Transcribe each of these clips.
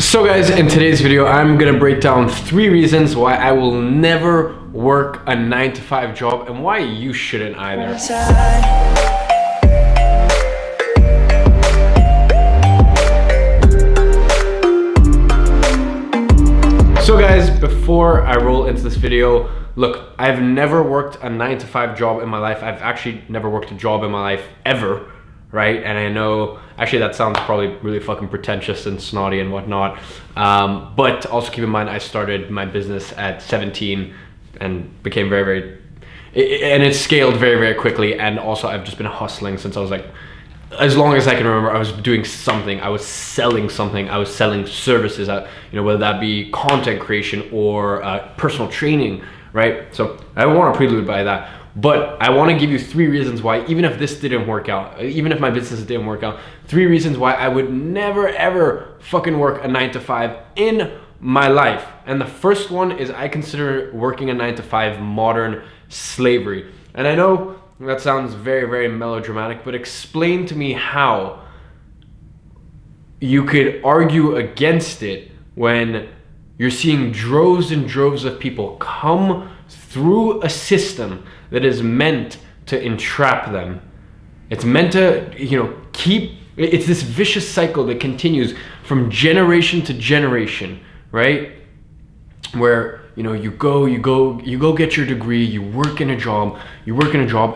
So guys, in today's video, I'm gonna break down 3 reasons why I will never work a 9-to-5 job and why you shouldn't either. So guys, before I roll into this video, look, I've never worked a 9-to-5 job in my life. I've actually never worked a job in my life ever, right? And I know, actually that sounds probably really fucking pretentious and snotty and whatnot. But also keep in mind, I started my business at 17 and became and it scaled very, very quickly. And also I've just been hustling since I was like, as long as I can remember, I was doing something. I was selling something. I was selling services, whether that be content creation or personal training, right? So I don't want to prelude by that, but I want to give you 3 reasons why, even if this didn't work out, even if my business didn't work out, 3 reasons why I would never ever fucking work a 9-to-5 in my life. And the first one is I consider working a 9-to-5 modern slavery. And I know that sounds very, very melodramatic, but explain to me how you could argue against it when you're seeing droves and droves of people come through a system that is meant to entrap them. It's meant to, it's this vicious cycle that continues from generation to generation, right? Where you go get your degree, you work in a job,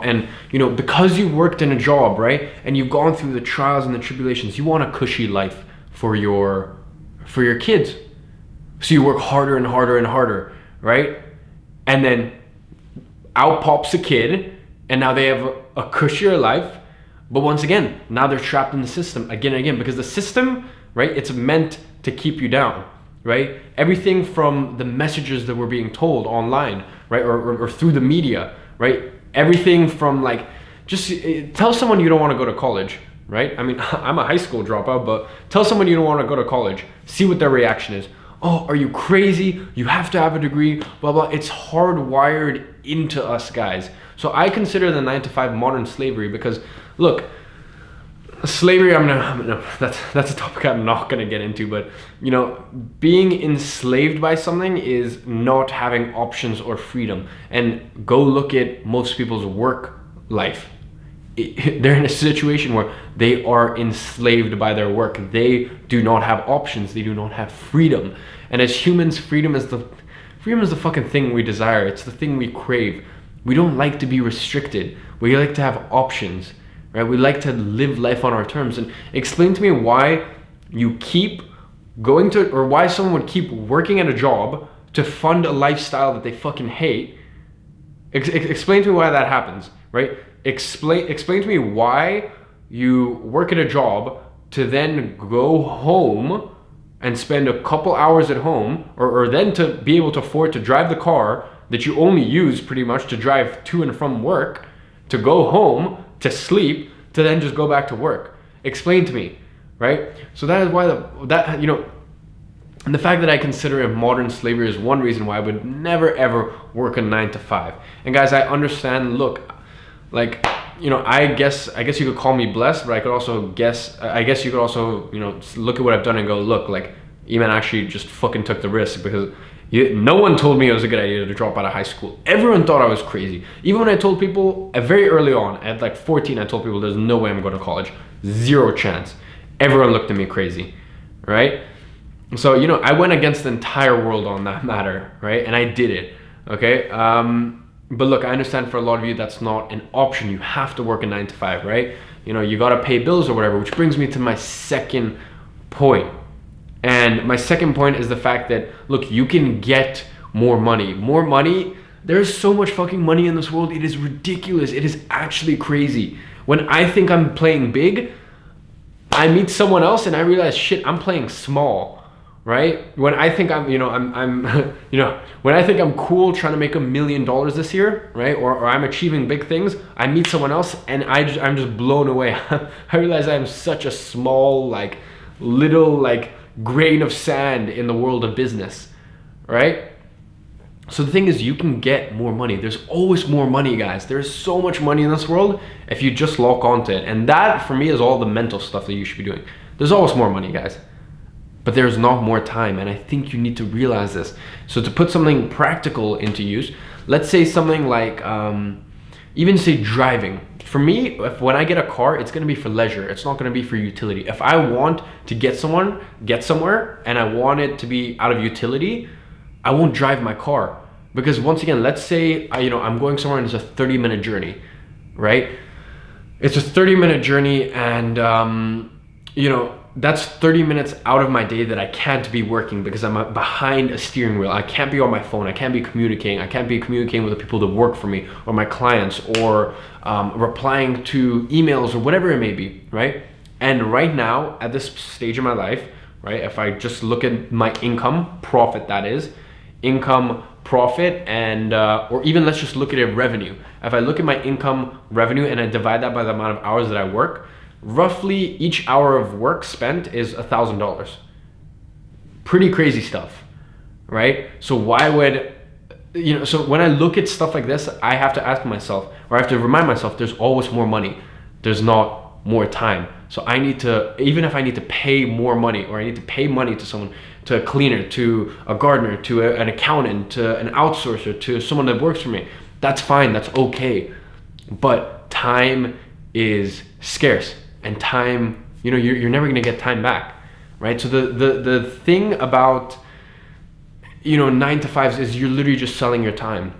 and because you worked in a job, right, and you've gone through the trials and the tribulations, you want a cushy life for your kids. So you work harder and harder and harder, right? And then out pops a kid, and now they have a cushier life, but once again, now they're trapped in the system again and again, because the system, right, it's meant to keep you down. Right? Everything from the messages that we're being told online, right? Or through the media, right? Everything from like, just tell someone you don't want to go to college, right? I mean, I'm a high school dropout, but tell someone you don't want to go to college, see what their reaction is. Oh, are you crazy? You have to have a degree, blah, blah. It's hardwired into us, guys. So I consider the 9-to-5 modern slavery because, look, slavery, that's a topic I'm not gonna get into, but being enslaved by something is not having options or freedom. And go look at most people's work life. They're in a situation where they are enslaved by their work. They do not have options. They do not have freedom. And as humans, freedom is the fucking thing we desire. It's the thing we crave. We don't like to be restricted. We like to have options. Right? We like to live life on our terms. And explain to me why you keep going to, or why someone would keep working at a job to fund a lifestyle that they fucking hate. Explain to me why that happens, right? Explain to me why you work at a job to then go home and spend a couple hours at home, or then to be able to afford to drive the car that you only use pretty much to drive to and from work, to go home, to sleep, to then just go back to work. Explain to me, right? So that is why and the fact that I consider it modern slavery is one reason why I would never ever work a 9-to-5. And guys, I understand, look, like, I guess you could call me blessed, but I guess you could also, look at what I've done and go, look, like, Iman actually just fucking took the risk, because no one told me it was a good idea to drop out of high school. Everyone thought I was crazy. Even when I told people very early on, at like 14, I told people there's no way I'm going to college. 0 chance. Everyone looked at me crazy, right? So, I went against the entire world on that matter, right? And I did it, okay? But look, I understand for a lot of you, that's not an option. You have to work a 9-to-5, right? You got to pay bills or whatever, which brings me to my second point. And my second point is the fact that, look, you can get more money. More money, there's so much fucking money in this world. It is ridiculous. It is actually crazy. When I think I'm playing big, I meet someone else and I realize, shit, I'm playing small, right? When I think I'm when I think I'm cool trying to make $1 million this year, right? Or I'm achieving big things, I meet someone else and I'm just blown away. I realize I'm such a small, little, grain of sand in the world of business, right? So the thing is, you can get more money. There's always more money, guys. There's so much money in this world if you just lock onto it. And that, for me, is all the mental stuff that you should be doing. There's always more money, guys. but there's not more time. And I think you need to realize this. So to put something practical into use, let's say something like, even say driving. For me, when I get a car, it's gonna be for leisure. It's not gonna be for utility. If I want to get somewhere and I want it to be out of utility, I won't drive my car. Because once again, let's say I'm going somewhere and it's a 30-minute journey, right? It's a 30-minute journey, and that's 30 minutes out of my day that I can't be working because I'm behind a steering wheel. I can't be on my phone. I can't be communicating. I can't be communicating with the people that work for me or my clients, or replying to emails or whatever it may be, right? And right now, at this stage of my life, right, if I just look at my income, profit, that is, income, profit, and or even let's just look at it revenue. If I look at my income, revenue, and I divide that by the amount of hours that I work, roughly each hour of work spent is $1,000. Pretty crazy stuff, right? So why would, so when I look at stuff like this, I have to ask myself, or I have to remind myself, there's always more money. There's not more time. So I need to, even if I need to pay more money, or I need to pay money to someone, to a cleaner, to a gardener, to an accountant, to an outsourcer, to someone that works for me, that's fine, that's okay. But time is scarce, and time, you're never gonna get time back, right? So the thing about 9 to 5s is you're literally just selling your time.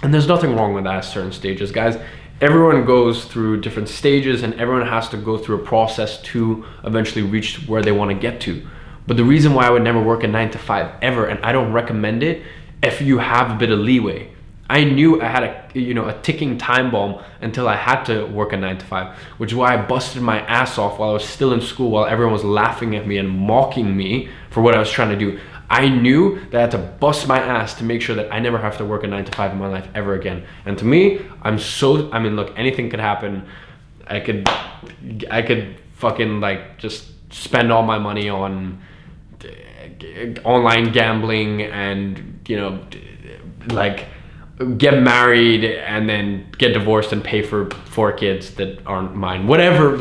And there's nothing wrong with that at certain stages, guys. Everyone goes through different stages, and everyone has to go through a process to eventually reach where they want to get to. But the reason why I would never work a 9 to 5 ever, and I don't recommend it if you have a bit of leeway. I knew I had a ticking time bomb until I had to work a 9 to 5, which is why I busted my ass off while I was still in school, while everyone was laughing at me and mocking me for what I was trying to do. I knew that I had to bust my ass to make sure that I never have to work a 9 to 5 in my life ever again. And to me, look, anything could happen. I could fucking just spend all my money on online gambling and get married and then get divorced and pay for 4 kids that aren't mine. Whatever,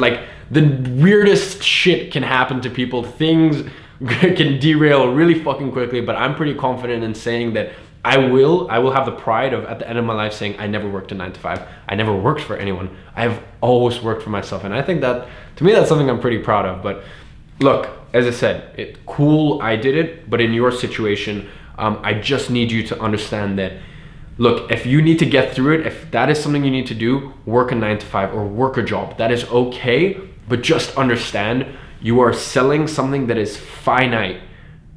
the weirdest shit can happen to people. Things can derail really fucking quickly, but I'm pretty confident in saying that I will have the pride of, at the end of my life, saying I never worked a 9 to 5. I never worked for anyone. I've always worked for myself, and I think that, to me, that's something I'm pretty proud of. But look, as I said, cool, I did it, but in your situation, I just need you to understand that, look, if you need to get through it, if that is something you need to do, work a 9 to 5 or work a job. That is okay, but just understand you are selling something that is finite,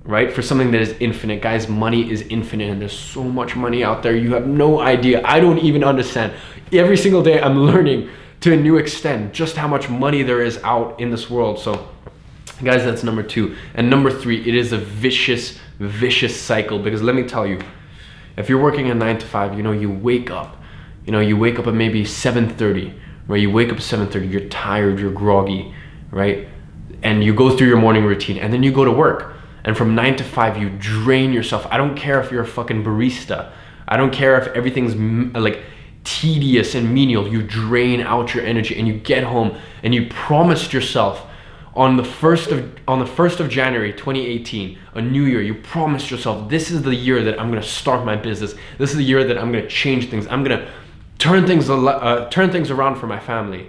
right? For something that is infinite. Guys, money is infinite, and there's so much money out there. You have no idea. I don't even understand. Every single day I'm learning to a new extent just how much money there is out in this world. So guys, that's number 2. And number 3, it is a vicious cycle, because let me tell you, if you're working a 9 to 5, you wake up at maybe 7:30, right? You wake up at 7:30, you're tired, you're groggy, right? And you go through your morning routine, and then you go to work. And from 9 to 5, you drain yourself. I don't care if you're a fucking barista. I don't care if everything's tedious and menial. You drain out your energy, and you get home, and you promised yourself on the 1st of January 2018, a new year, you promised yourself, this is the year that I'm gonna start my business. This is the year that I'm gonna change things. I'm gonna turn things around for my family.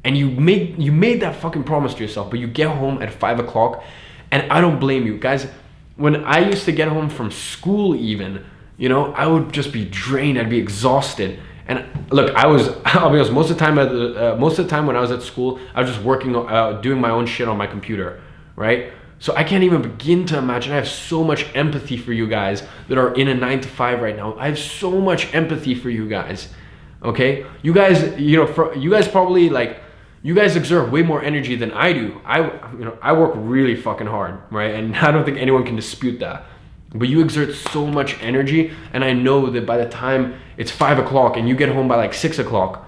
And you made that fucking promise to yourself, but you get home at 5 o'clock, and I don't blame you. Guys, when I used to get home from school even, I would just be drained, I'd be exhausted. And look, I'll be honest, most of the time when I was at school, I was just working, doing my own shit on my computer, right? So I can't even begin to imagine. I have so much empathy for you guys that are in a 9 to 5 right now. I have so much empathy for you guys, okay? You guys, you guys exert way more energy than I do. I work really fucking hard, right? And I don't think anyone can dispute that. But you exert so much energy, and I know that by the time it's 5 o'clock and you get home by 6 o'clock,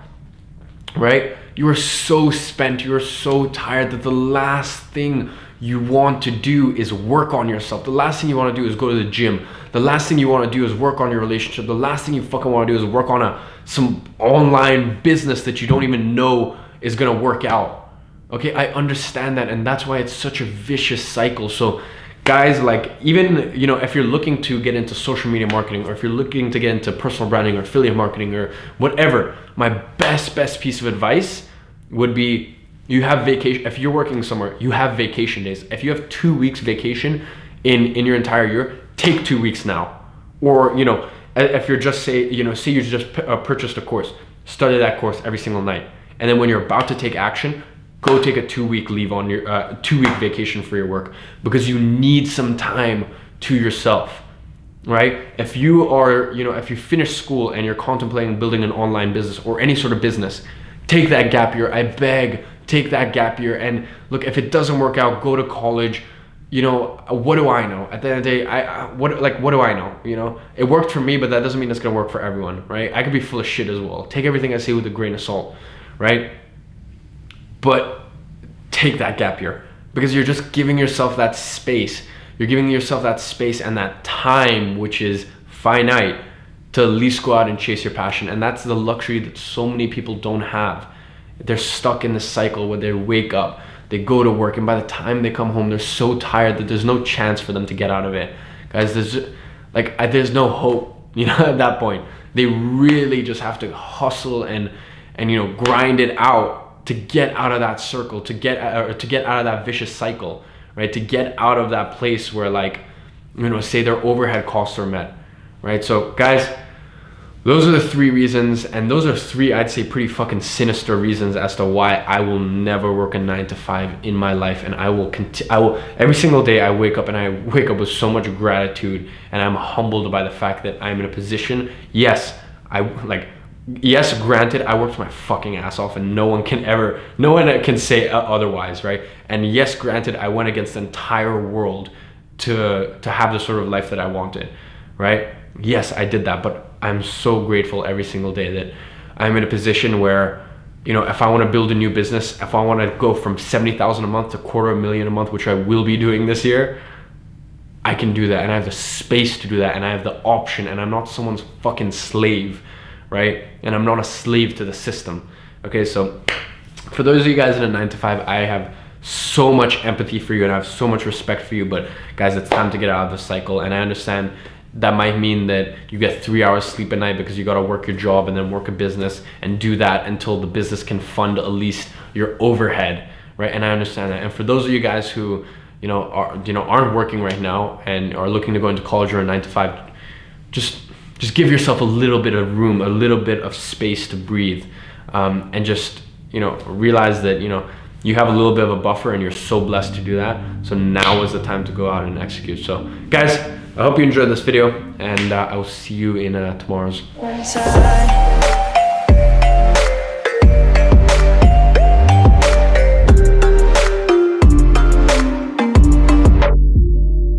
right? You are so spent, you are so tired that the last thing you want to do is work on yourself. The last thing you want to do is go to the gym. The last thing you want to do is work on your relationship. The last thing you fucking want to do is work on some online business that you don't even know is gonna work out. Okay, I understand that, and that's why it's such a vicious cycle. So guys, like, even, you know, if you're looking to get into social media marketing, or if you're looking to get into personal branding or affiliate marketing or whatever, my best piece of advice would be, you have vacation. If you're working somewhere, you have vacation days. If you have 2 weeks vacation in your entire year, take 2 weeks now. Or, you know, if you're just say you just purchased a course, study that course every single night, and then when you're about to take action, go take a 2-week leave on your 2-week vacation for your work, because you need some time to yourself, right? If you are, you know, if you finish school and you're contemplating building an online business or any sort of business, take that gap year. I beg, take that gap year. And look, if it doesn't work out, go to college. You know, what do I know? At the end of the day, what do I know? You know, it worked for me, but that doesn't mean it's gonna work for everyone, right? I could be full of shit as well. Take everything I say with a grain of salt, right? But take that gap year, because you're just giving yourself that space. You're giving yourself that space and that time, which is finite, to at least go out and chase your passion. And that's the luxury that so many people don't have. They're stuck in this cycle where they wake up, they go to work, and by the time they come home, they're so tired that there's no chance for them to get out of it. Guys, there's no hope, you know, at that point. They really just have to hustle and you know, grind it out to get out of that circle, to get out of that vicious cycle, right? To get out of that place where, like, you know, say their overhead costs are met, right? So guys, those are the 3 reasons, and those are 3, I'd say, pretty fucking sinister reasons as to why I will never work a 9-to-5 in my life. And I will every single day I wake up, and I wake up with so much gratitude, and I'm humbled by the fact that I'm in a position. Yes, granted, I worked my fucking ass off, and no one can say otherwise, right? And yes, granted, I went against the entire world to have the sort of life that I wanted, right? Yes, I did that, but I'm so grateful every single day that I'm in a position where, you know, if I want to build a new business, if I want to go from 70,000 a month to $250,000 a month, which I will be doing this year, I can do that, and I have the space to do that, and I have the option, and I'm not someone's fucking slave, right? And I'm not a slave to the system. Okay, so for those of you guys in a 9-to-5, I have so much empathy for you, and I have so much respect for you. But guys, it's time to get out of the cycle. And I understand that might mean that you get 3 hours sleep a night because you got to work your job and then work a business and do that until the business can fund at least your overhead, right? And I understand that. And for those of you guys who, you know, aren't working right now and are looking to go into college or a 9-to-5, just give yourself a little bit of room, a little bit of space to breathe, and just, you know, realize that, you know, you have a little bit of a buffer, and you're so blessed to do that. So now is the time to go out and execute. So guys, I hope you enjoyed this video, and I will see you in tomorrow's.